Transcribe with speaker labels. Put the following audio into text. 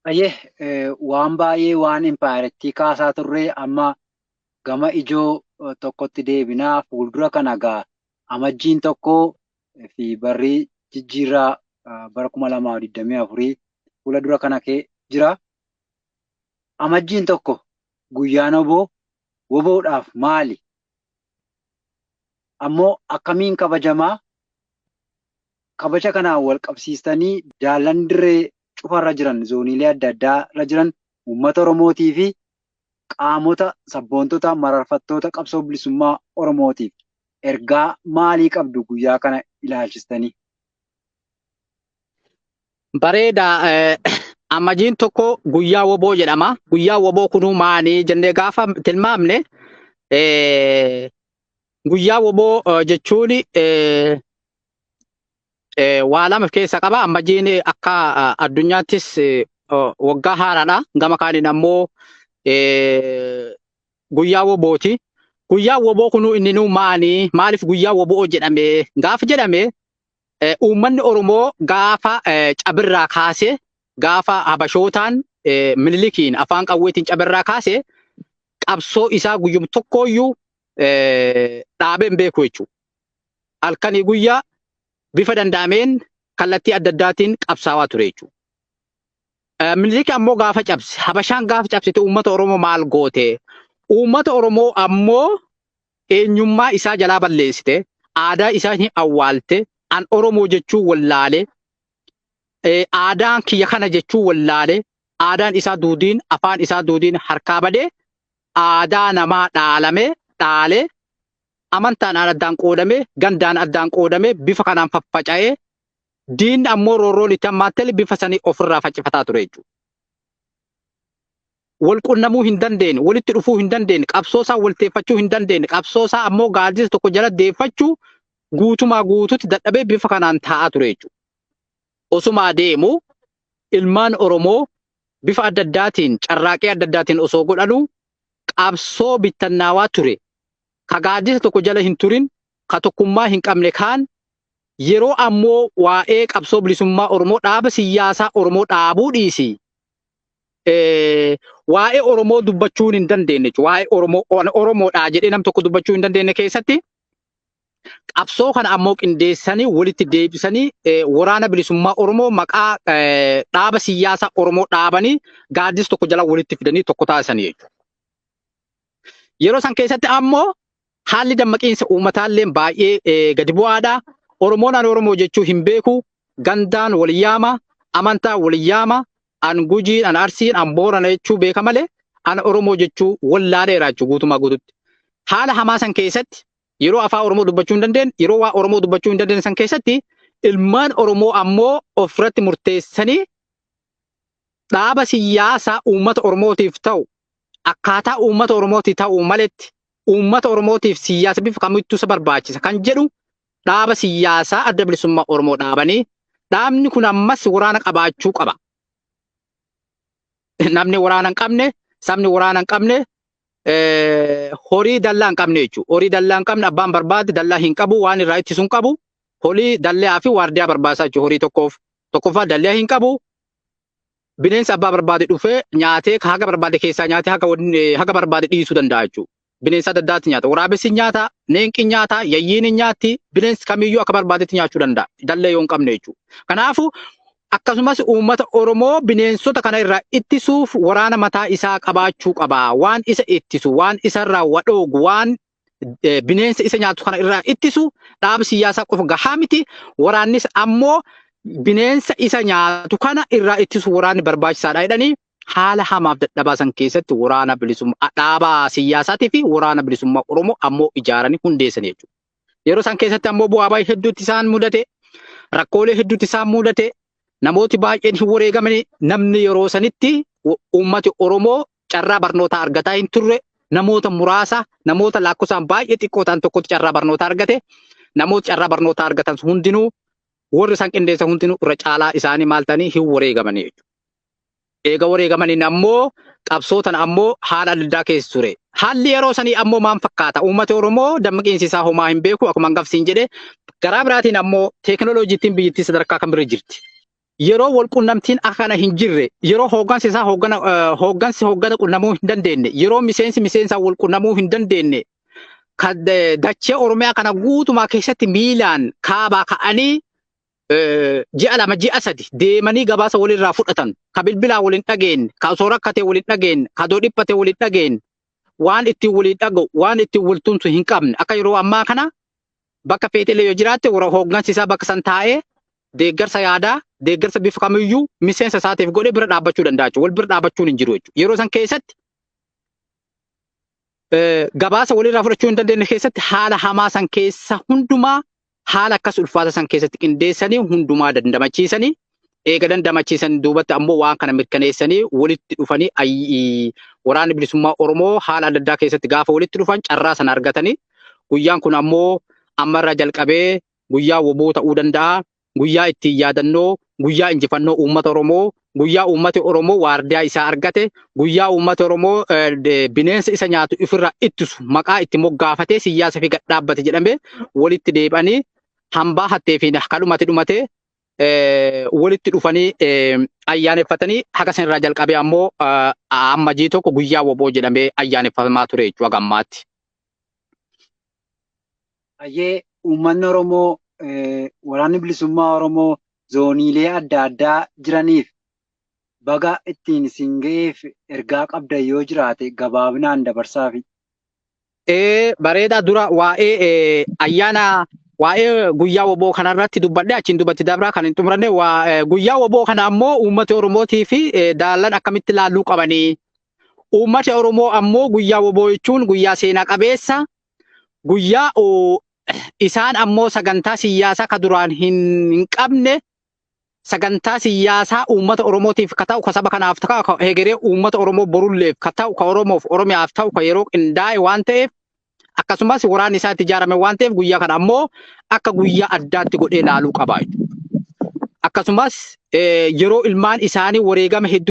Speaker 1: Waan baay'ee waan impaayirtii kaasaa turre amma gama ijoo tokkotti deebinaa fuuldura kana gaa amajjiin tokko fi barrii jijjiirraa bara 2024 fuula dura kana kee jira. Amajjiin tokko guyyaan woboodhaaf maali? Ammoo akkamiin kabajamaa? Kabaja kanaan wal qabsiistanii daallan dirree cufarra jiran zooniilee adda addaa irra jiran uummata Oromootii fi qaamota sabboontota mararfattoota qabsoo bilisummaa Oromootiif ergaa maalii qabdu guyyaa kana ilaalchistanii?
Speaker 2: Bareeda. Amajjiin tokko guyyaa woboo jedhama. Guyyaa woboo kunuu maanii jennee gaafa tilmaamne guyyaa woboo jechuun waa lama keessa qaba. Amajjiin akka addunyaattis waggaa haaraadha. Gama kaaniin ammoo guyyaa wobooti. Guyyaa woboo kunuu inni nuu maanii? Maaliif guyyaa woboo jedhame? Gaafa jedhame uummanni Oromoo gaafa cabirraa kaase gaafa habashootaan Minilikiin afaan qawweetiin cabirraa kaase qabsoo isaa guyyum tokkooyyuu dhaabee hin beeku jechuudha. Halkanii guyyaa bifa danda'ameen kallattii adda addaatiin qabsaawaa ture jechuudha. Minilik ammoo gaafa cabse, habashaan gaafa cabsite uummata Oromoo maal goote? Uummata Oromoo ammoo eenyummaa isaa jalaa balleessite, aadaa isaa hin awwaalte, an Oromoo jechuu wallaale, aadaan kiyya kana jechuu wallaale, aadaan isaa duudiin, afaan isaa duudiin harkaa badee, aadaa namaa dhaale, amantaan addaan qoodame, gandaan addaan qoodame, bifa kanaan faffaca'ee, diinni ammoo roorroon itti hammaattee bifa sanii ofirraa faccifataa ture jechuudha. Wal qunnamuu hin dandeenye, walitti dhufuu hin dandeenye, qabsoosaa walteeffachuu hin dandeenye, qabsoosaa ammoo gaaddisa tokko jala deeffachuu guutumaa guututti dadhabee bifa kanaan taa'aa ture jechuudha. Osumaa deemu ilmaan Oromoo bifa adda addaatiin, carraaqee adda addaatiin osoo godhanuu qabsoo bittannaawaa ture. Ka gaaddisa tokko jala hin turin, ka tokkummaa hin qabne kaan yeroo ammoo waa'ee qabsoo bilisummaa Oromoo dhaaba siyaasaa Oromoo dhaabuu dhiisi. Waa'ee Oromoo dubbachuun hin dandeenye, waa'ee Oromoodhaa jedhee nam tokko dubbachuu hin dandeenye keessatti qabsoo kana ammoo qindeessanii walitti deebisanii waraana bilisummaa Oromoo maqaa dhaaba siyaasaa Oromoo dhaabanii gaaddisa tokko jala walitti fidanii tokko taasisanii jechuudha. Yeroo san keessatti ammoo haalli dammaqiinsa uummataallee baay'ee gadi bu'aadha. Oromoon an Oromoo jechuu hin beeku, gandaan wal yaama, amantaa wal yaama, an Gujiin, an Arsiin, an Boorana jechuu beeka malee an Oromoo jechuu wallaaleera jechuudha guutumaa guututti. Haala hamaa san keessatti yeroo afaan Oromoo dubbachuu hin dandeenye, yeroo waa Oromoo dubbachuu hin dandeenye san keessatti ilmaan Oromoo ammoo ofirratti murteessanii dhaaba siyaasaa uummata Oromootiif ta'u akkaataa uummata Oromootiif ta'u maletti uummata Oromootiif siyaasa bifa kamittuu isa barbaachisa kan jedhu dhaaba siyaasaa adda bilisummaa Oromoo dhaabanii dhaabni kun ammas waraana qabaachuu qaba. Namni waraana hin qabne, sabni waraana hin qabne, horii dallaa hin qabne jechuudha. Horii dallaa hin qabne abbaan barbaade dallaa hin qabu, waan irraa ittisu hin qabu. Horii dallaa fi waardiyaa barbaachisaa jechuudha. Horii tokkoffaa dallaa hin qabu. Bineensa abbaa barbaade dhufee nyaatee haga barbaade keessaa nyaatee haga barbaade dhiisuu danda'a jechuudha. Bineensa adda addaatti nyaata. Waraabessi nyaata, neenqi nyaata, yayyiin nyaatti, bineensi kamiyyuu akka barbaadetti nyaachuu danda'a. Dallaa yoo hin qabne jechuudha. Kanaafuu akkasumas uummata Oromoo bineensota kana irraa ittisuuf waraana mataa isaa qabaachuu qaba. Waan isa ittisu, waan isarraa wadhoogu, waan bineensa isa nyaatu kana irraa ittisu dhaaba siyaasaa qofa gahaa miti. Waraannis ammoo bineensa isa nyaatu kana irraa ittisu waraanni barbaachisaadha jedhanii haala hamaaf dadhabaa san keessatti waraana bilisummaa dhaaba siyaasaatii fi waraana bilisummaa Oromoo ammoo ijaaranii hundeessan jechuudha. Yeroo san keessatti ammoo bu'aa baay'ee hedduutti isaan mudate, rakkoolee hedduutti isaan mudate. Namooti baay'een hin wareegamani. Namni yeroo sanitti uummati Oromoo carraa barnootaa argataa hin turre. Namoota muraasa, namoota lakkoofsaan baay'ee xiqqoo ta'an tokkotti carraa barnootaa argate. Namoota carraa barnootaa argatan hundinuu warri isaan qindeessan hundinuu irra caalaa isaanii maal ta'anii hin wareegamanii jechuudha. Eega wareegamaniin ammoo qabsootan ammoo haala adda addaa keessa ture. Haalli yeroo sanii ammoo maal fakkaata? Uummati Oromoo dammaqiinsi isaa homaa hin beeku akkuma hangafsiin jedhee garaa biraatiin ammoo teekinooloojiitiin biyyattii sadarkaa kam bira jirti? yeroo wal qunnamtiin akkana hin jirre yeroo hooggansi isaa hooggana qunnamuu hin dandeenye yeroo miseensa wal qunnamuu hin dandeenye kan dachee Oromiyaa kana guutumaa keessatti miilaan kaabaa ka'anii ji'a lama ji'a sadi deemanii gabaasa walirraa fudhatan ka bilbilaa waliin dhageenye ka osoo rakkatee waliin dhageenye ka doo dhiphatee waliin dhageenye waan ittiin waliin dhaga'u waan ittiin wal tumsu hin qabne akka yeroo ammaa kana bakka feetelee yoo jiraatte warra hooggansi isaa bakka san taa'ee deeggarsa yaadaa deeggarsa bifa kamiyyuu miseensa isaatiif godhee bira dhaabbachuu danda'a jechuudha. Wal bira dhaabbachuun hin jiru jechuudha. Yeroo san keessatti gabaasa walirraa fudhachuu hin dandeenye keessatti haala hamaa san keessa hundumaa haala akkas ulfaata san keessatti qindeessanii hundumaa dandamachiisanii eega dandamachiisanii duubatti ammoo waan kana mirkaneessanii walitti dhufanii waraanni bilisummaa Oromoo haala adda addaa keessatti gaafa walitti dhufan carraa sana argatanii guyyaan kun ammoo ammarraa jalqabee guyyaa woboo ta'uu danda'a. Guyyaa ittiin yaadannoo, guyyaa injifannoo uummata Oromoo, guyyaa uummati Oromoo waardiyaa isaa argate, guyyaa uummati Oromoo bineensa isa nyaatu ifirraa ittisu maqaa itti moggaafatee siyaasa fi gadhaabbate jedhamee walitti deebi'anii hambaa hattee fi kadhumate walitti dhufanii ayyaaneffatanii haga sanirraa jalqabee ammoo amma jii tokko guyyaa woboo jedhamee ayyaaneffamaa ture jechuudha gammaatti.
Speaker 1: Ayyee uummanni Oromoo waraanni bilisummaa Oromoo zooniilee adda addaa jiraniif baga ittiin isin ga'eef ergaa qabda yoo jiraate gabaabinaan dabarsaafi.
Speaker 2: Bareedaa dura waa'ee ayyaana waa'ee guyyaa woboo kanarratti dubbadhe achiin dubbatti dabraa kan hin xumuranne guyyaa woboo kana ammoo uummata Oromootii fi daallan akkamitti laalluu qabanii uummata Oromoo ammoo guyyaa woboo jechuun guyyaa seenaa qabeessa guyyaa isaan ammoo sagantaa siyaasaa ka duraan hin qabne sagantaa siyaasaa uummata Oromootiif ka ta'u ka saba kanaaf ta'u ka hegeree uummata Oromoo borulleef ka ta'u ka Oromoof Oromiyaaf ta'u ka yeroo qindaa'e waan ta'eef akkasumas waraanni isaatti ijaarame waan ta'eef guyyaa kana ammoo akka guyyaa addaatti godhee laaluu qaba. Akkasumas yeroo ilmaan isaanii wareegama hedduu